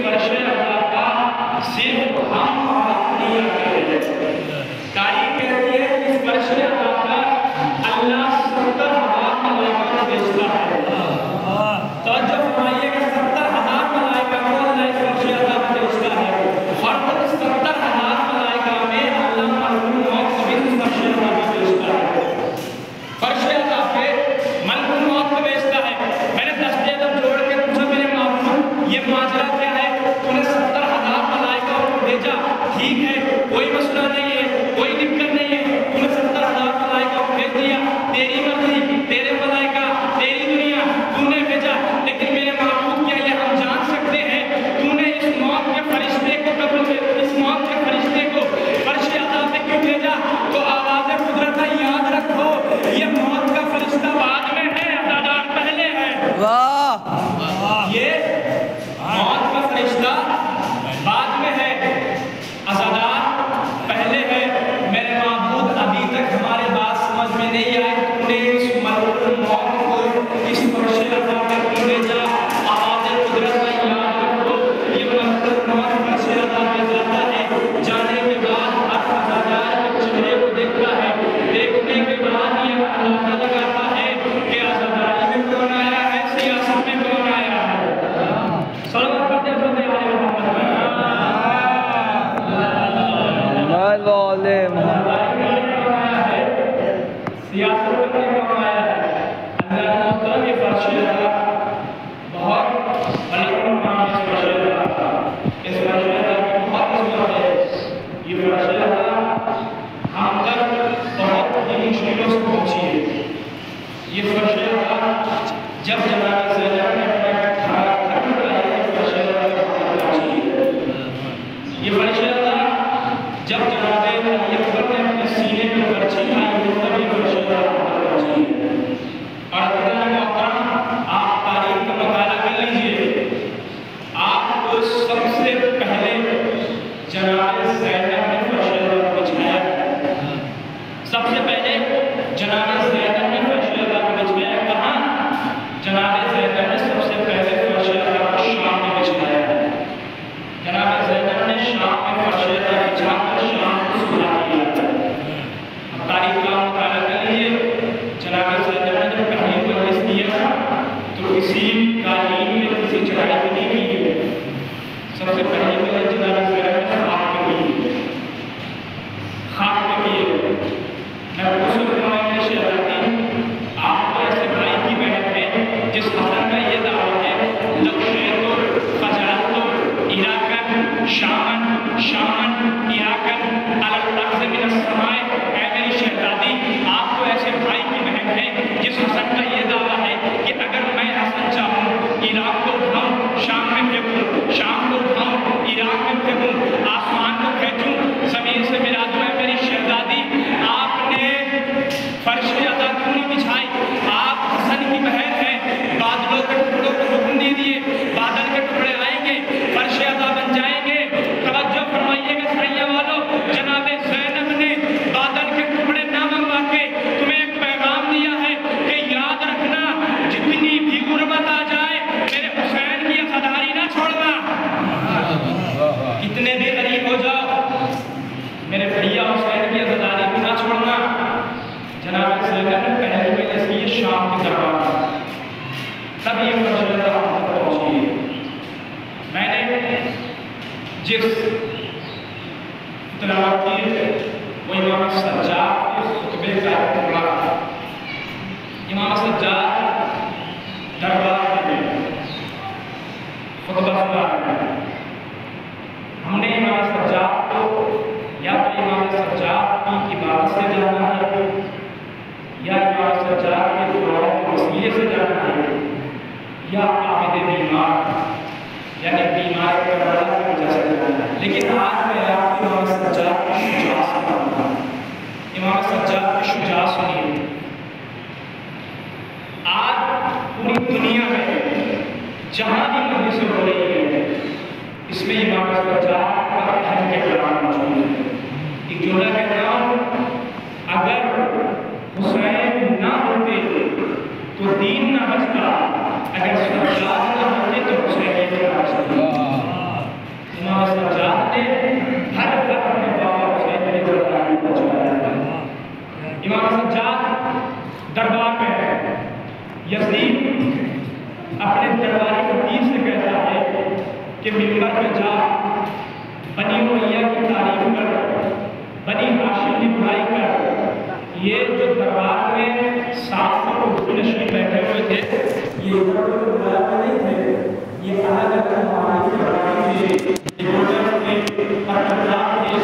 فرش ٹھیک ہے کوئی مسئلہ نہیں ہے کوئی دقت نہیں ہے تم نے 70,000 ملائکہ کو بھیج دیا تیری مرضی تیرے ملائکہ تیری دنیا تو نے بھیجا لیکن میرے معبود کیا یہ ہم جان سکتے ہیں تو نے اس موت کے فرشتے کو اس موت کے فرشتے کو فرش عطا پہ کیوں بھیجا تو آواز قدرت یاد رکھو یہ موت کا فرشتہ بعد میں ہے عزادار پہلے ہے واہ یہ موت کا فرشتہ بعد میں ہے عزادار پہلے ہے میرے معبود ابھی تک ہمارے بات سمجھ میں نہیں آئے تو نے اس ملک موت کو اس فرش عطا پہ کیوں بھیجا آواز قدرت یاد رکھو یہ ملک موت فرش عطا پہ جاتا ہے جانے کے بعد اب عزادار کے چہرے کو دیکھتا ہے دیکھنے کے بعد یہ اندازہ لگاتا ہے کہ عزاداری میں کون آیا ہے سیاست میں کون آیا ہے صلوات پڑھتے ہیں محمد سیاست میں کون آیا ہے اللہ محترم یہ فرش عطا بہت بڑا مقام ہے فرش عطا اس فرش عطا کی بہت عظمت ہے یہ فرش عطا ہم تک بہت ہی مشکلوں سے پہنچی ہے یہ فرش عطا جب جناب زینب نے اپنا کھانا ختم کیا یہ فرش عطا پہنچی ہے یہ فرش عطا جب جناب علی اکبر نے اپنے سینے میں پرچھی کھائی تب یہ فرش عطا پہنچی ہے اور حضرت محترم آپ تاریخ کا مطالعہ کر لیجئے آپ کو سب سے پہلے جناب زینب نے فرش عطا بچھایا سب سے پہلے جناب زینب نے فرش عطا بچھایا کہاں جناب زینب نے سب سے پہلے فرش عطا شام میں بچھایا جناب زینب نے شام میں فرش عطا بچھا کر شام کو سلا دیا تاریخ کا مطالعہ کر لیجئے جناب زینب نے جب پہلی مجلس دیا تھا تو کسی قالین میں کسی چڑھائی پہ نہیں کی ہے سب سے پہلی مجلس جناب زینب نے خاک پہ کی خاک پہ کی میں غسل فرمائے میں شہزادی آپ کو ایسے بھائی کی بہن ہے جس حسن کا یہ دعویٰ ہے لو شیطو فجالتو عراقاً شامن عراقاً علی الارض من السماء اے میری شہزادی آپ کو ایسے بھائی کی بہن ہے جس حسن کا یہ دعویٰ ہے کہ اگر میں حسن چاہوں عراق کو اٹھاؤں شام میں پھینکوں شام کو اٹھاؤں عراق میں پھینکوں آسمان کو کھینچوں زمین سے ملا دوں اے میری شہزادی آپ نے فرش عطا کیوں نہیں بچھائی آپ حسن کی بہن ہیں بادلوں کے ٹکڑوں کو حکم دے دیے بادل کے ٹکڑے آئیں گے فرش عطا بن جائیں گے توجہ فرمائیے گا سریا والوں جناب زینب نے بادل کے ٹکڑے نہ منگوا کے تمہیں ایک پیغام دیا ہے کہ یاد رکھنا جتنی بھی غربت آ جائے میرے حسین کی عزاداری نہ چھوڑنا کتنے بھی غریب ہو جاؤ میرے بھیا حسین کی عزاداری کو نہ چھوڑنا جناب زینب نے پہلی مجلس کی شام کی دربار تب یہ فرش عطا ہم تک پہنچی ہے میں نے جس تلاوت کی وہ امام سجاد کے خطبے کا ٹکڑا امام سجاد دربار میں خطبہ سنا ہم نے امام سجاد کو یا تو امام سجاد کی عبادت سے جانا ہے یا امام سجاد کے دعاؤں کے وسیلے سے جانا ہے یا عابد بیمار یعنی بیمار کربلا کی وجہ سے جانا ہے لیکن آج میں آپ کو امام سجاد کی شجاعت سناؤں گا امام سجاد کی شجاعت سنیے آج پوری دنیا میں جہاں بھی مجلسیں ہو رہی ہے اس میں امام سجاد کا اہم کردار موجود ہے ایک جملہ کہتا ہوں اگر حسین نہ ہوتے تو دین نہ بچتا اگر سجاد نہ ہوتے تو حسین نہ بچتا امام سجاد نے ہر گھر اپنے بابا حسین کی دربار میں پہنچایا امام سجاد دربار میں یزید اپنے درباری خطیب سے کہتا ہے کہ منبر پہ جا بنی امیہ کی تعریف کر بنی ہاشم کی برائی کر یہ جو دربار میں 700 نشین بیٹھے ہوئے تھے یہ ادھر نہیں تھے یہ الگ الگ ہماری برائی تھے یہ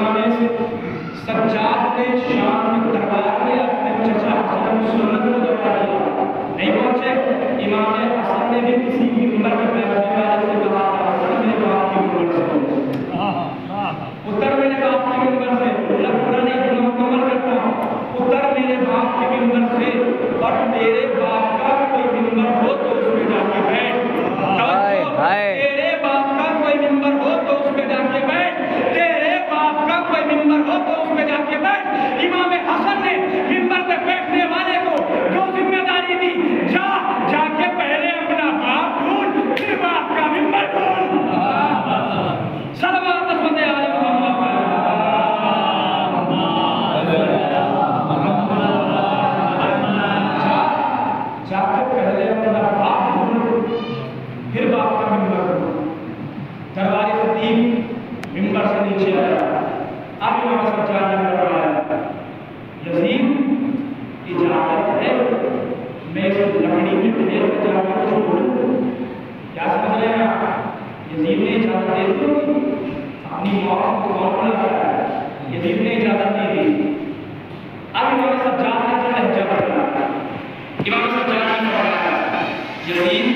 امام سجاد نے شام کے دربار میں اپنے چچا حسن سنت کو دبا دیا، نہیں پہنچے۔ امام حسن نے بھی کسی کی عمر میں بیٹھنے والے سے کہا میرے باپ کی عمر سے اتر، میرے باپ کی عمر سے پورا نہیں مکمل کرتا ہوں، اتر میرے باپ کی عمر سے، اور تیرے باپ کا کوئی ممبر ہو تو اس پہ جا کے بیٹھ، تیرے باپ کا کوئی ممبر ہو تو اس پہ جا کے بیٹھ، تیرے باپ کا کوئی ممبر ہو تو اس پہ جا کے بیٹھ۔ امام حسن نے ممبر پہ بیٹھنے والے کو جو ذمہ داری دی، جا کے پہلے اپنا باپ ڈھونڈ، پھر باپ کا ممبر ڈھونڈ۔ صلوات علی محمد۔ جا کے پہلے اپنا باپ ڈھونڈ، پھر باپ کا ممبر ڈھونڈ۔ درباری خطیب ممبر سے نیچے آیا، اب امام سجاد نے فرمایا یزید اجازت ہے میں اس لکڑی میں ڈھیر پہ جا کر چھوڑوں؟ کیا سمجھ رہے ہیں آپ؟ یزید نے اجازت دے دی، اپنی موت کو کون بلا رہا ہے؟ یزید نے اجازت نہیں دی۔ اب امام سجاد نے جو لہجہ بدلا، امام سجاد نے فرمایا یزید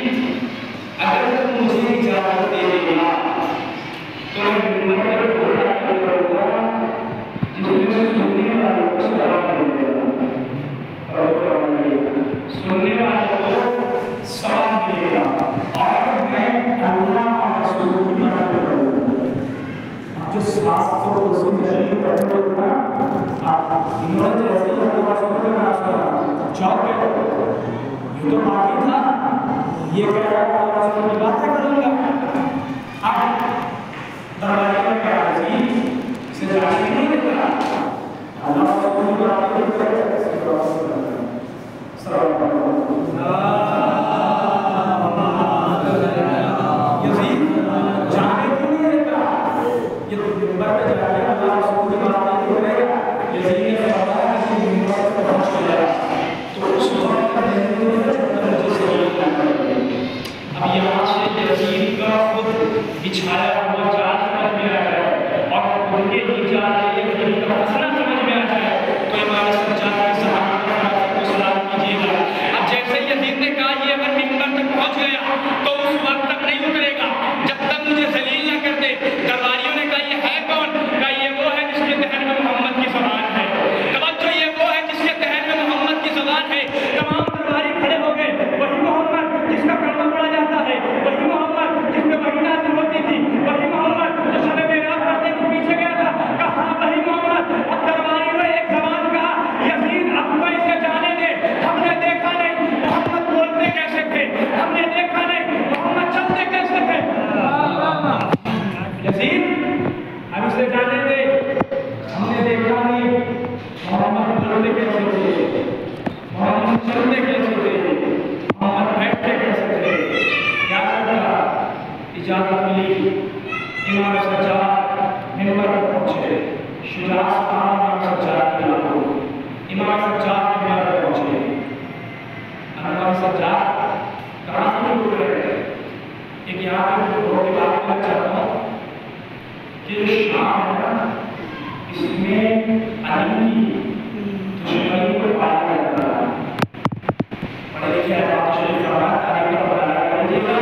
اگر تم مجھے اجازت دے دے گا تو میں ممبر پر بولا کروں گا جس میں سننے والوں کو سلام دے گا، اور سننے والوں کو سلام دے گا، اور میں اللہ اور رسول کی بات کروں گا۔ جو ساتھ کو رسول شریف پڑھتے ہوتا انہوں نے جیسے ہی اللہ سبحانہ وتعالی چوک گئے، یہ تو باقی تھا، یہ کہہ رہا ہے اللہ رسول کی باتیں کروں گا۔ اب درباری میں کہا جی اسے جانے نہیں دیتا، اللہ رسول کی باتیں کرے یزید جانے کیوں نہیں دیتا؟ یہ ممبر پہ جا کے اللہ رسول کی باتیں کیوں کرے گا؟ یزید نے فرمایا کہ ممبر پہ پہنچ گیا تو اس وقت اب یہاں سے یزید کا خود بچھایا ہوا جال سمجھ میں آ جائے اور ان کے ہی جال یزید کا مسئلہ سمجھ میں آ جائے تو امام سجاد کے صحابہ کو سلام کیجیے گا۔ اب جیسے یزید نے کہا یہ اگر ممبر تک پہنچ گیا تو اس وقت تک نہیں اترے گا جب تک مجھے ذلیل نہ کر دے۔ درباریوں نے کہا یہ ہے کون؟ کہا یہ وہ ہے جس کے دہن میں محمد کی زبان ہے۔ توجہ، یہ وہ ہے جس کے دہن میں محمد کی زبان ہے۔ تمام درباری کھڑے ہو گئے، وہی محمد جس کا کلمہ پڑھا جاتا ہے، وہی محمد جس میں وحی نازل ہوتی تھی، وہی محمد جو شب معراج پڑھنے کے پیچھے گیا تھا، کہا وہی محمد۔ اب درباری نے ایک زبان کہا یزید اب تو اسے جانے دے، ہم نے دیکھا نہیں محمد بولتے کیسے تھے، ہم نے دیکھا نہیں محمد چلتے کیسے تھے۔ یزید اب اسے جانے دے، ہم نے دیکھا نہیں محمد بولتے کیسے تھے، محمد چلتے کیسے تھے، محمد بیٹھتے کیسے تھے۔ کیا کرتا؟ اجازت ملی، امام سجاد ممبر پر پہنچے، شجاعت امام سجاد کی آنکھوں، امام سجاد ممبر پر پہنچے۔ امام سجاد کہاں سے شروع کرے؟ ایک یہاں پہ بہت ہی بات کرنا چاہتا ہوں کہ جو شام ہے نا اس میں علی کی دشمنی کو پایا جاتا ہے۔ پڑھے لکھے آباد شریف کا تاریخ کا مطالعہ کیجیے گا،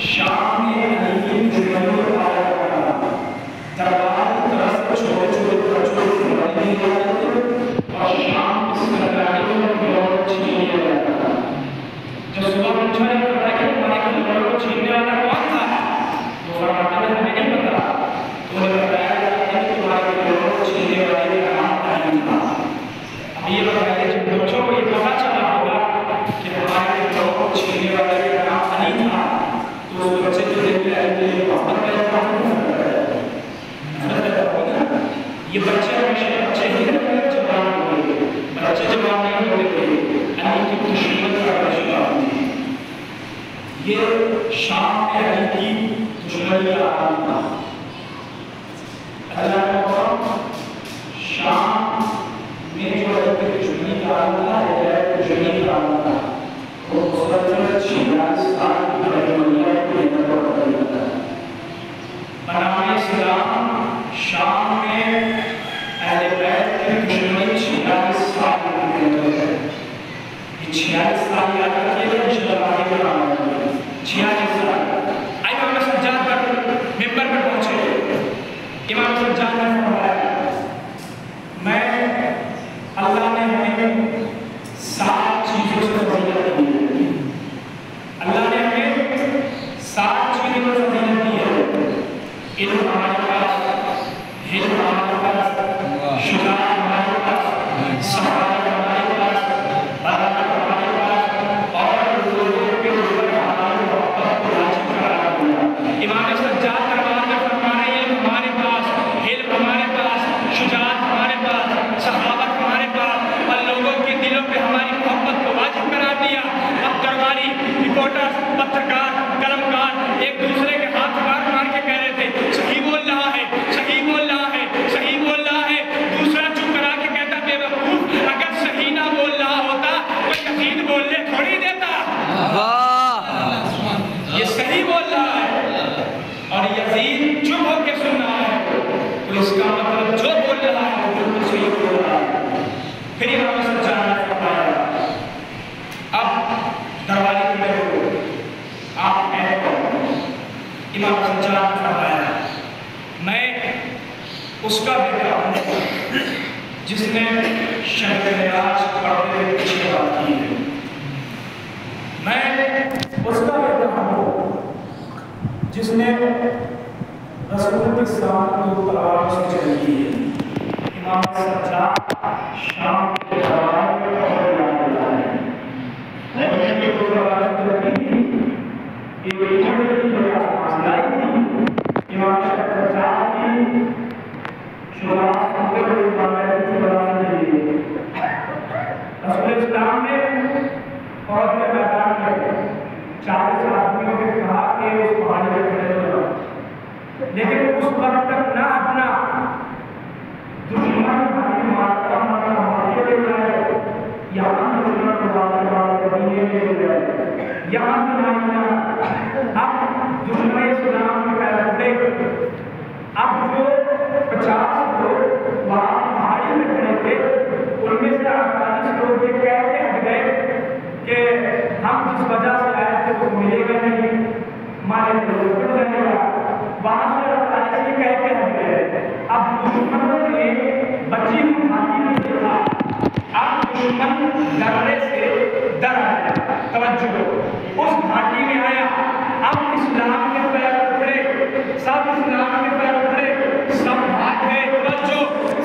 شام میں علی کی دشمنی کو پایا جاتا ہے۔ دربار کی طرف سے چھوٹے چھوٹے بچوں کو نہیں جاتے تھے اور شام اس سرکاری میں گروہ چھین لیا جاتا تھا۔ جب صبح پوچھا جاتا تھا کہ تمہارے گروہ کو چھیننے والا کون تھا، وہ فرماتے ہیں ہمیں نہیں پتا، تو انہیں بتایا جاتا ہے کہ تمہارے گروہ کو چھیننے والے کا نام علی تھا۔ اب یہ بتائیے جب بچوں کو یہ پتا چلا ہوگا کہ ہمارے گروہ کو چھیننے والے کا نام علی تھا تو اس بچے جو دیکھ لے آئے گے محمد کا یہ بچے ہمیشہ بچے ہی جوان ہوئے، بچے جوان نہیں ہوتے تھے، علی کی دشمنی کا شکار تھی۔ یہ شام میں علی کی دشمنی کا عالم تھا۔ اللہ کا قرآن شام میں جو علی کی دشمنی کا عالم تھا، دشمنی کا عالم تھا، وہ مسلسل 46 سال کی دشمنیاں کے اندر بنام اسلام شام میں جس نے شب معراج پڑھتے ہوئے پیچھے بات کی ہے. میں اس کا بیٹا ہوں جس نے رسول کے ساتھ دو تلواروں سے جنگ کی ہے. امام سجاد شام کے دربار میں اسلام نے فوج کے میدان میں 40 آدمیوں نے کہا کہ اس پہاڑی پہ کھڑے ہو جاؤ، لیکن اس وقت تک نہ اپنا دشمن مارتا مارتا لے جائے، یہاں دشمن کو لے جائے، یہاں سے اب دشمن اسلام کے پہلے اب جو 50 لوگ وہاں پہاڑی میں کھڑے تھے، ان میں سے 48 لوگ یہ کہہ کے ہٹ گئے کہ ہم جس وجہ سے آئے تھے وہ ملے گا نہیں، ہمارے دل اڑ جائے گا. وہاں سے 48 یہ کہہ کے ہٹ گئے. اب دشمنوں نے بچی ہوئی گھاٹی میں دیکھا، اب دشمن ڈرنے سے ڈر آیا. توجہ، اس گھاٹی میں آیا، اب اسلام کے پیر اٹھے، سب اسلام کے پیر اٹھے، سب بھاگ گئے. توجہ،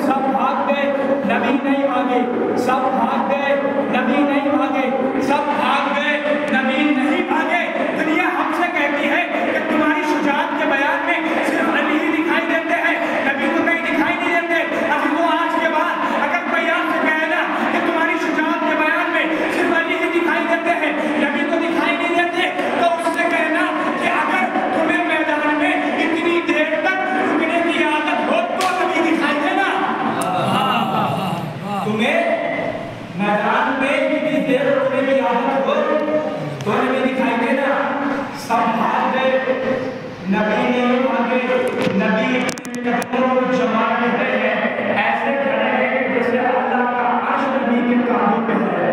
سب بھاگ گئے، نبی نہیں بھاگے. سب بھاگ گئے، نبی نہیں بھاگے. سب بھاگ گئے، نبی نہیں بھاگے. دنیا ہم سے کہتی ہے کہ تمہاری شجاعت کے بیان میں صرف علی ہی دکھائی دیتے ہیں، نبی تو کہیں دکھائی نہیں دیتے. ابھی وہ آج کے بعد اگر کوئی آپ سے کہے نا کہ تمہاری شجاعت کے بیان میں صرف علی ہی دکھائی دیتے ہیں، نبی تو دکھائی نہیں دیتے، تو اس سے کہنا کہ اگر تمہیں میدان میں اتنی دیر تک رکنے کی عادت ہو تو نبی دکھائی دینا. تمہیں میدان میں اتنی دیر رکنے کی عادت ہو تو نبی دکھائی دینا. سب بھاگ گئے، نبی نہیں بھاگے. نبی قدموں کو جما رہے ہیں، ایسے کھڑے ہیں کہ جیسے اللہ کا عرش نبی کے کاندھوں پہ ہے.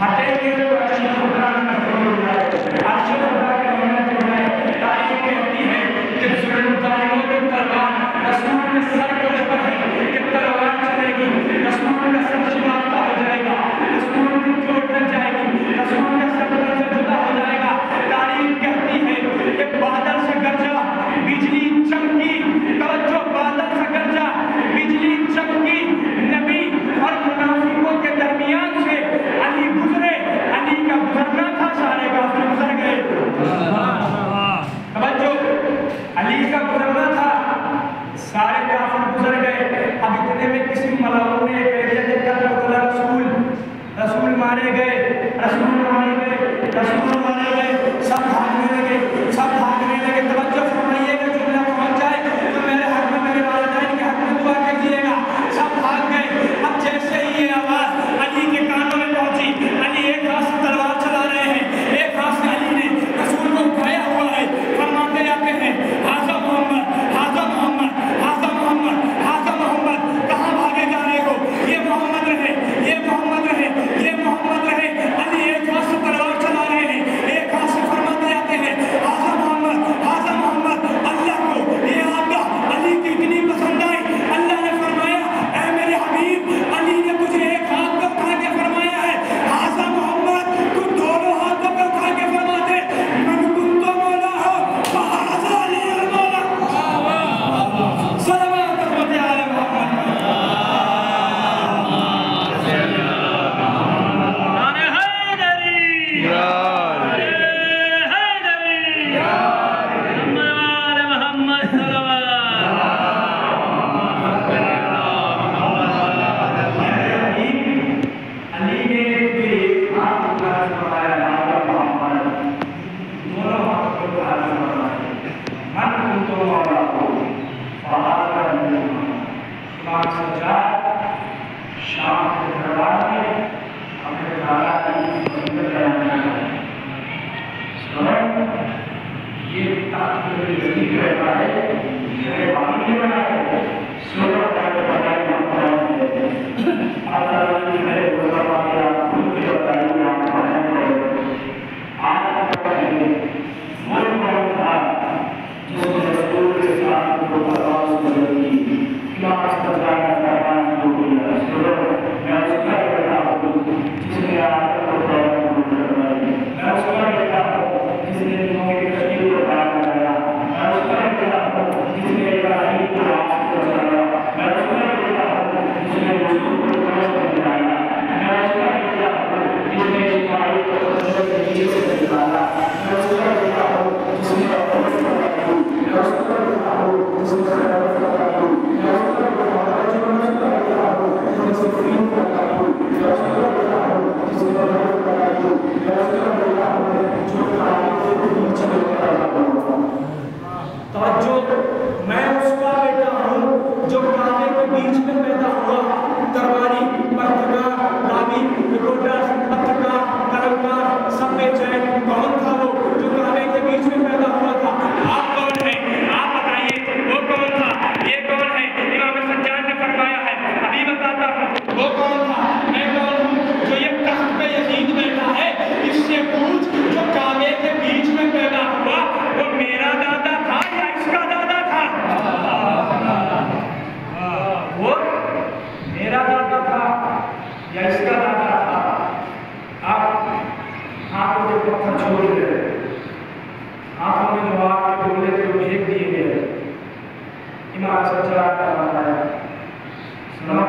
ہٹیں گے تو عرش خدا نہیں ہو جائے، عرش خدا کا ہونا جو ہے. تاریخ کہتی ہے کہ ظالموں کی تلوار رسول کے سر کے اوپر ہے کہ تلوار چلے گی، رسول کا سر شکافتہ ہو جائے گا، رسول کی چوٹ لگ جائے گی، رسول کا سر سے جدا ہو جائے گا. تاریخ کہتی ہے کہ بادل سے گرجا، بجلی چمکی. توجہ، بادل سے گرجا، بجلی چمکی، نبی اور منافقوں کے درمیان سے علی گزرے. علی کا گزرنا تھا، سارے کافر گزر گئے. توجہ، علی کا گزرنا تھا، سارے کافر گزر گئے. اب اتنے میں کسی ملاؤں نے کہہ دیا کہ قتل رسول، رسول مارے گئے، رسول مارے گئے، رسول مارے گئے. سب بھاگنے لگے، سب بھاگنے لگے. توجہ فرمائیے گا، جملہ پہنچ جائے تو میرے حق میں، میرے والدین کے حق میں دعا کیجیے گا. سب بھاگ گئے. اب جیسے ہی یہ آواز علی کے کانوں میں پہنچی، علی ایک ہاتھ سے تلوار چلا رہے ہیں، ایک ہاتھ سے علی نے رسول کو اٹھایا ہوا ہے. فرماتے جاتے ہیں ہاذا محمد، ہاذا محمد، ہاذا محمد، ہاذا محمد. کہاں بھاگے جا رہے ہو؟ یہ محمد رہے، یہ محمد رہے، یہ محمد رہے. علی ایک ہاتھ سے تلوار چلا رہے ہیں، ایک ہاتھ سے فرماتے جاتے ہیں ہاذا محمد، ہاذا محمد. اللہ کو یہ آگاہ علی کی اتنی پسند آئی، اللہ نے فرمایا اے میرے حبیب، علی نے تجھے ایک ہاتھ پہ اٹھا کے فرمایا ہے ہاذا محمد، تو دونوں ہاتھوں پہ اٹھا کے فرما دے من کنت مولا ہو فہذا علی المولا. صلوات رحمت علی محمد. یا اس کا دادا تھا، آپ ہاتھوں کے پتھر چھوڑ گئے، ہاتھوں میں جو آپ کے گولے تھے وہ پھینک دیے گئے۔ امام سجاد کا فرمایا سنو،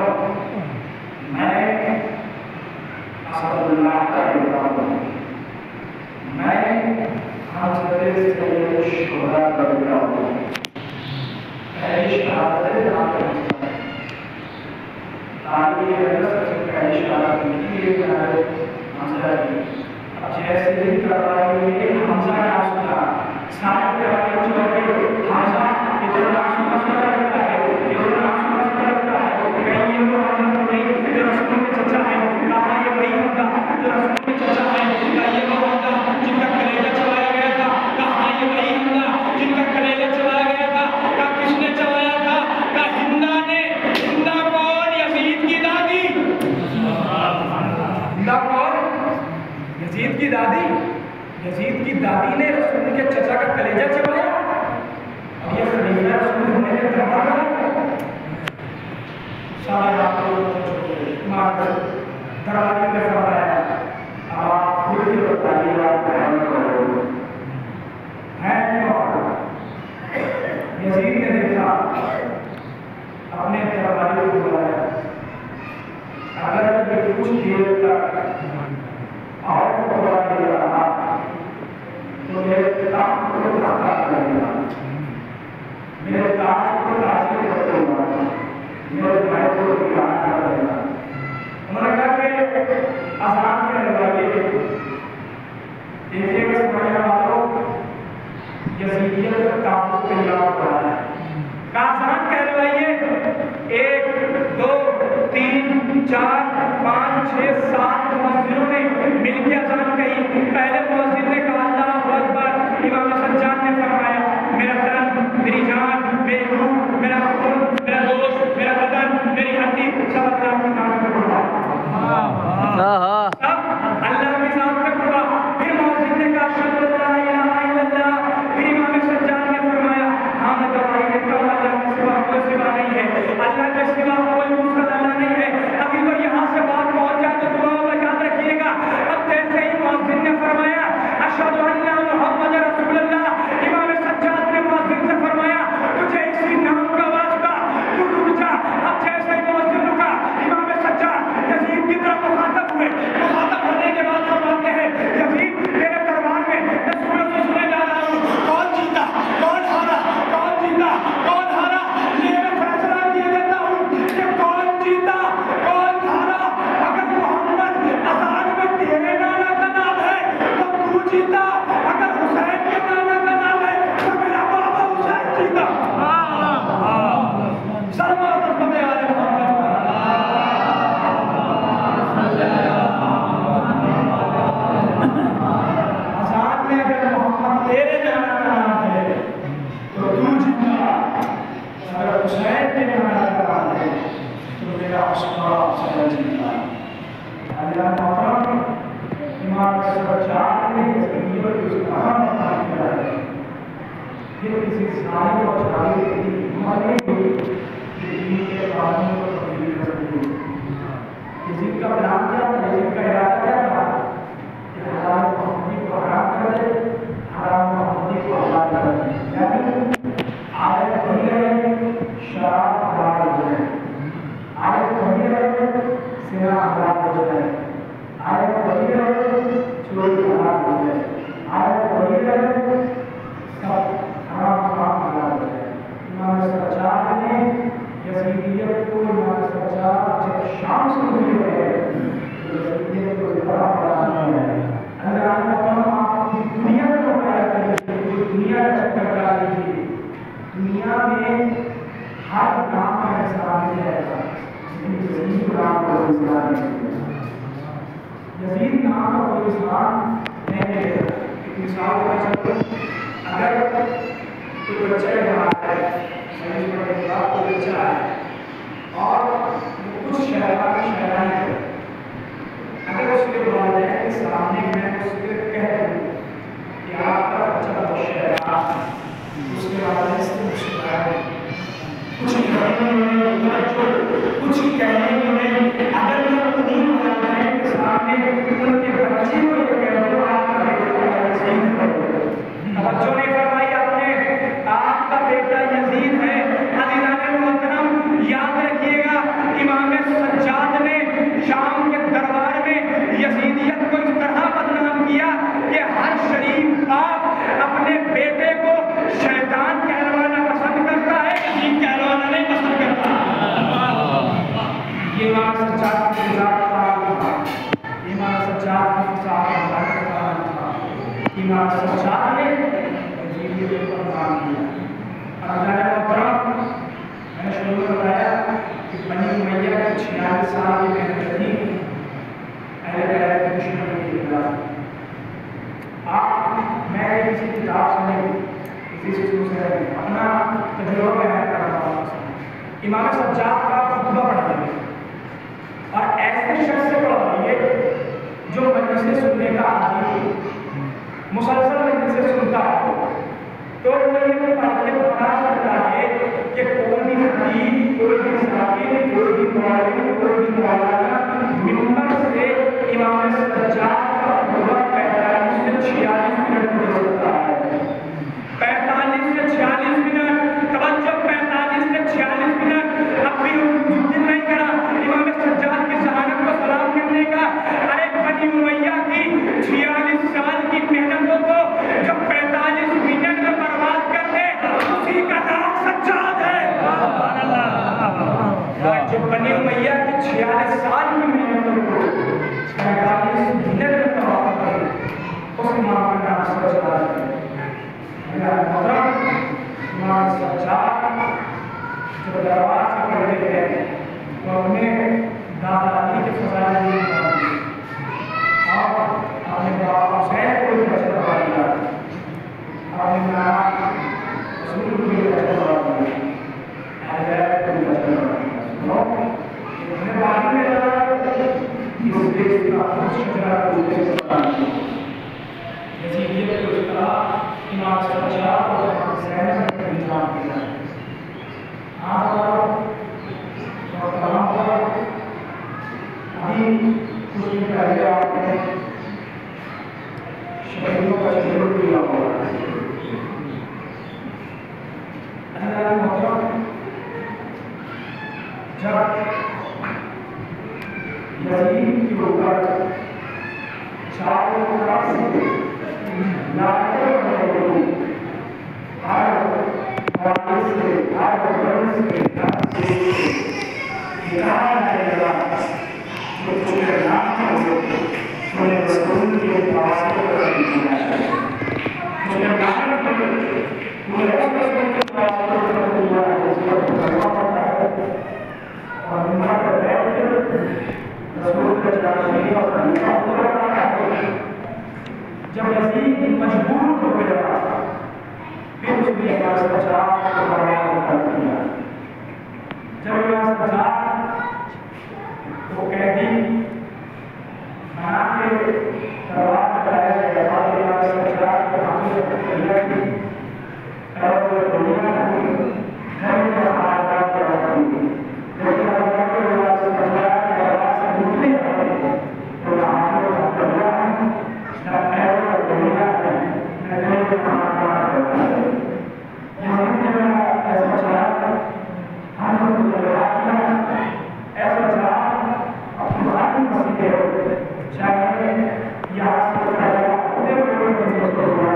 میں اسد اللہ کا بیٹا ہوں، میں حضرت سید الشہداء کا بیٹا ہوں، پہلی شہادت ہے تعلیم پہلی شہادت کی حمزہ کی۔ اب جیسے ہی کروائی ہوئی حمزہ نے آپ سنا، سارے کروائی چھوڑ کے حمزہ ادھر آپ سنا رکھتا ہے، ادھر آپ سنا رکھتا ہے، کہیں یہ وہ حمزہ تو نہیں جو رسول میں چچا ہے، کہا یہ وہی حمزہ جو رسول میں چچا ہے، کہا یہ وہ حمزہ جن کا کلیجہ چلایا گیا تھا، کہا یہ وہی حمزہ جن کا کلیجہ چلایا گیا تھا، کہا کس نے چلایا تھا، کہا ہندا نے۔ ہندا کون؟ یزید کی دادی۔ ہندا کون؟ یزید کی دادی۔ یزید کی دادی نے رسول کے چچا کا کلیجہ چلایا، اور یہ خلیفہ رسول ہونے کے دربار میں سارے آپ کو مار کر دروازے میں فرمایا، اب آپ خود ہی بتائیے آپ ہیں کون؟ یزید نے دیکھا، اپنے دروازے کو بلایا، اگر یہ کچھ دیر تک اور دروازے دے رہا تو میرے تاج کو دھاکہ کرے گا، میرے تاج کو تاثیر کرے گا، میرے بھائی کو دیوان کر دے گا۔ انہوں نے کہا کہ اذان کہلوائیے، دیکھیے گا سمجھنے والوں یزیدیت کا تعلق تیار ہو رہا ہے، کہا اذان کہلوائیے، 1 2 3 4 5 6 7 مؤذنوں نے مل کے اذان کہی۔ پہلے مؤذن نے کہا اللہ اکبر، امام سجاد نے فرمایا میرا تن، میری جان، میری روح، میرا خون، میرا دوست، میرا بدن، میری ہڈی سب اللہ کے نام میں قربان، سب اللہ کے نام میں قربان۔ پھر مؤذن نے کہا اشہد ان لا الہ الا اللہ، پھر امام سجاد نے فرمایا ہاں میں گواہی دیتا ہوں اللہ کے سوا کوئی سوا نہیں ہے، اللہ کے سوا کوئی دوسرا اللہ نہیں ہے۔ ابھی تو یہاں سے بات پہنچ جائے تو دعا میں یاد رکھیے گا۔ اب جیسے ہی مؤذن نے فرمایا اشہد ان محمد رسول اللہ، امام سجاد نے مؤذن سے فرمایا تجھے اسی نام کا واسطہ، تو رک جا۔ اب جیسے ہی مؤذن رکا، امام سجاد یزید کی طرف مخاطب ہوئے، مخاطب ہونے کے بعد فرماتے ہیں یزید تیرے دربار میں میں سورت کو سنے جا رہا ہوں، کون جیتا کون ہارا، کون جیتا کون ہارا، یہ میں فیصلہ کیے دیتا ہوں کہ کون جیتا کون ہارا۔ اگر محمد اذان میں تیرے نانا کا نام ہے تو تو جیتا، اگر حسین کے نانا کا نام ہے تو میرا بابا حسین جیتا۔ سلمان رحمت آل محمد اذان میں اگر محمد تیرے نانا کا نام ہے تو تو جیتا، اگر حسین کے نانا کا نام ہے تو میرا حسین جیتا۔ اللہ محترم امام سجاد نے اس قیمت کو اس طرح مقام کیا ہے، یہ کسی ظالم اور جاہل کی ہمت نہیں ہوئی کہ دین کے قانون کو تبدیل کر دی۔ یزید کا پلان کیا تھا، یزید کا ارادہ کیا تھا کہ حلال محمدی کو حرام کر دے، حرام محمدی کو حلال کر دے، یعنی آیت بنی رہے شراب حلال ہو جائے، آیت بنی رہے زنا حلال ہو جائے، آیت بنی رہے چوری حلال ہو جائے، آیت بنی رہے سب حرام کام حلال ہو جائے۔ امام سجاد نے یزیدیت کو، امام سجاد جب شام سے ملے ہیں یزیدیت کو بڑا بڑا ہے۔ اللہ محترم آپ دنیا کو بڑا کریے، دنیا کا چکر کرا لیجیے، دنیا میں ہر کام کا احسان دیا جائے گا، لیکن یزید نام کا احسان نہیں ہے، یزید نام کا کوئی احسان نہیں ہے۔ ایک مثال کا چکر، اگر کوئی بچہ ہے کوئی بچہ ہے اور کچھ شہران ہے، اگر اس کے والدین کے سامنے میں اس کے کہہ دوں کہ آپ کا بچہ بہت شہران ہے، اس کے والدین سے مسکرائے، کچھ کہنے میں اگر میں انہیں امام سجاد نے یزید کے اوپر کام کیا. اللہ نے محترم میں نے شروع میں بتایا کہ بنی امیہ کی 46 سال کی محنت تھی اہل بیت کے دشمنوں کے خلاف. میں کسی کتاب سے نہیں کسی چیزوں سے اپنا تجربہ بیان کر رہا ہوں. امام سجاد کا خطبہ پڑھیے اور ایسے شخص سے پڑھائیے جو مجلس سننے کا عادی مسلسل مجلس سنتا ہے تو وہ یہ پڑھ کے بتا سکتا ہے کہ کوئی بھی خطیب کوئی بھی ثاقب کوئی بھی معلم کوئی بھی مولانا ممبر سے امام سجاد کا خطبہ 45 سے 46 منٹ ہو سکتا ہے. 45 سے 46 منٹ توجہ 45 سے 46 منٹ اب بھی دل نہیں کرا امام سجاد کی ذہانت کو سلام کرنے کا. ارے بنی امیہ کی 46 سال کی محنتوں کو جو 45 منٹ میں برباد کر دے اسی کا نام سجاد ہے. جو بنی امیہ کی 46 سال کی محنتوں کو 45 منٹ میں برباد کر دے اس امام کا نام سجاد ہے. محترم امام سجاد جو دربار سے پڑھتے ہیں وہ انہیں دادا علی کے فضائل بھی بتا دیے اور آپ نے بابا حسین کو بھی بچت بتا دیا. آپ نے نام رسول کو بھی بچت بتا دیا. اہل بیت کو بھی بچت بتا دیا. انہیں باقی میں اس دیش کا خود شجرا کو بتا دیا. یزیدیت کو اس طرح امام سجاد اور امام حسین کا انتظام کیا ہے. ابھی کچھ دن پہلے آپ نے شہیدوں کا شہید کیا ہوا ہے. اللہ محترم جب یزید کے اوپر چاروں طرف سے لعنتیں پڑ رہی ہر بات سے ہر بات سے کہا جائے گا تو تمہیں نام ہو تمہیں رسول کے حوالے کر دیا ہے. تمہیں نام تمہیں رسول کے حوالے کر دیا ہے. اس پر کرنا پڑتا ہے اور نمبر پر بیٹھ کر رسول کا جانشین اور خلیفہ ہوتا ہے. جب یزید مجبور ہو گیا پھر اس نے امام سجاد کو برباد کر دیا. جب امام سجاد وہ قیدی بنا کے دربار میں لایا گیا اور امام سجاد کو حاصل کر لیا گیا اور دنیا میں گھر میں حالات پیدا ہوئی. لیکن اگر امام سجاد کے دربار سے نکلے تو نہ حاصل کر لیا نہ پہلے اور دنیا میں نہ گھر میں حالات پیدا ہوئی. یزید نے ایسا چاہا ہم کو ایسا چاہا اپنے آدمی مسیح ہے چاہے یہاں سے پہلے اپنے بڑے بندے کو ہوا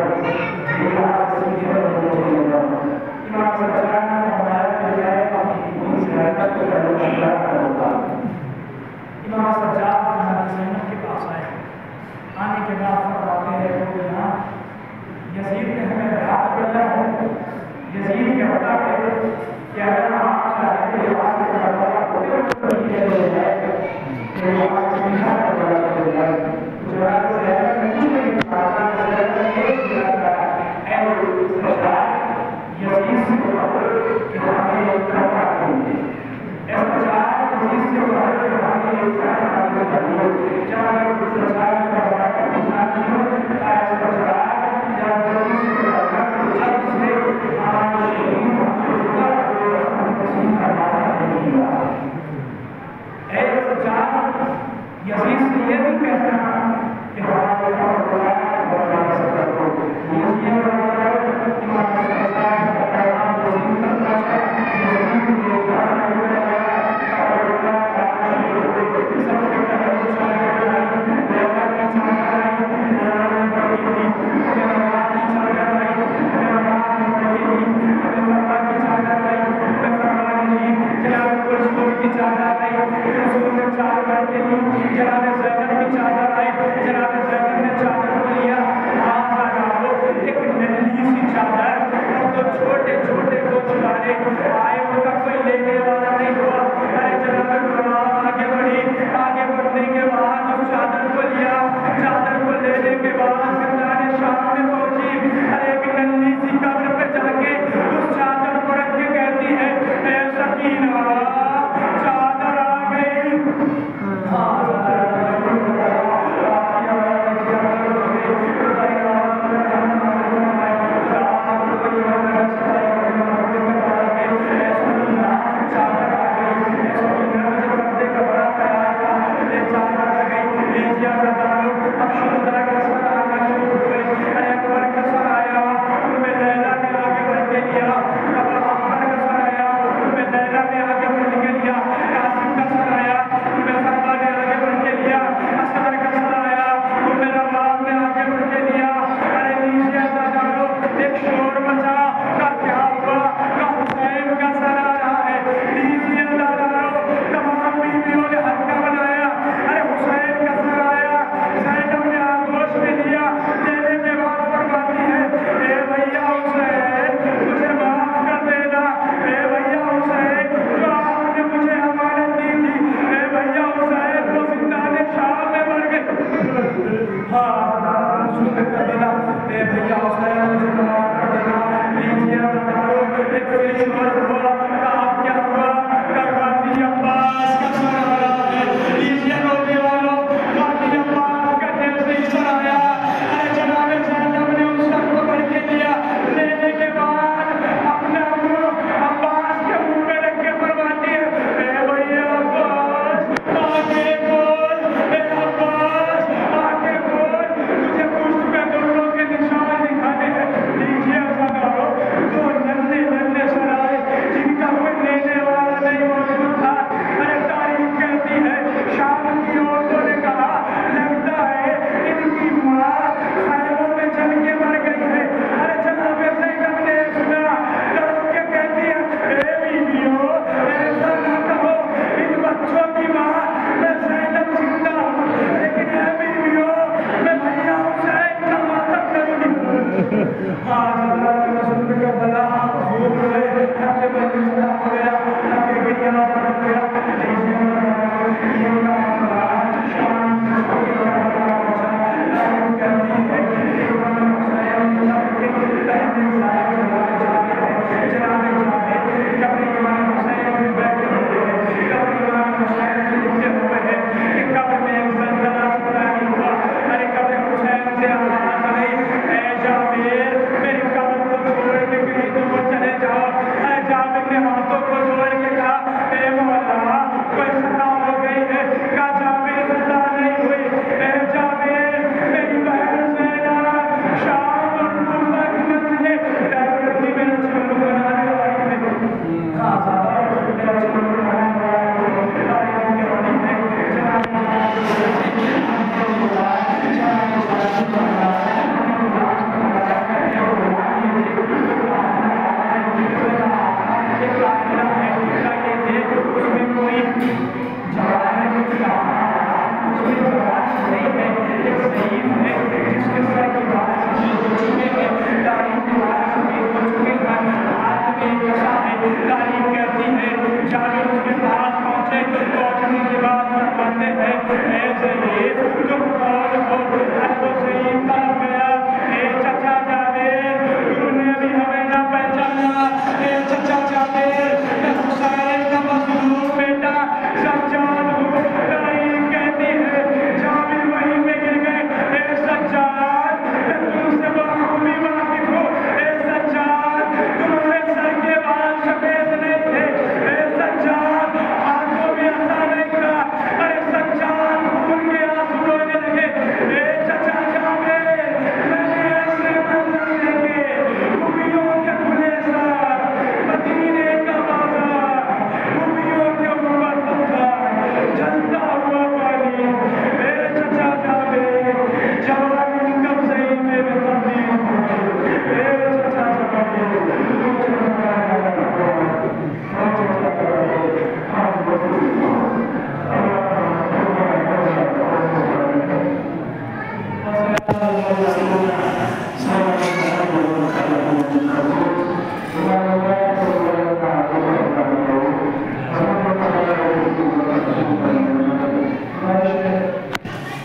یہاں سے سیدھے بندے کو ہوا. امام سجاد نے فرمایا کہ میں اپنی پوری زیادت کو کرنے کا خیال کروں گا. امام سجاد جہاں زینب کے پاس آئے. آنے کے بعد فرماتے ہیں وہ یہاں یزید نے ہمیں رات بھیجا ہے. یزید کے بتا ہے کہ اگر آپ چاہتے ہیں کہ آپ کے دربار کو کیا جائے تو آپ سے نہ کرنا جائے جو آپ سے نہیں نہیں پاتا ہے اے سجاد یزید سے بہت کہ ہمیں ایک کرنا چاہیے. اے سجاد یزید سے بہت کہ ہمیں ایک کرنا چاہیے. جب سجاد کا بڑا پوچھنا نہیں اے سجاد یا یزید سے بہت جب سے ہمارے شہید یزید سے یہ بھی کہنا کہ ہمارے جناب زینب کی چادر آئی. جناب زینب نے چادر کو لیا ہاتھ لگا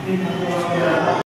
Gracias.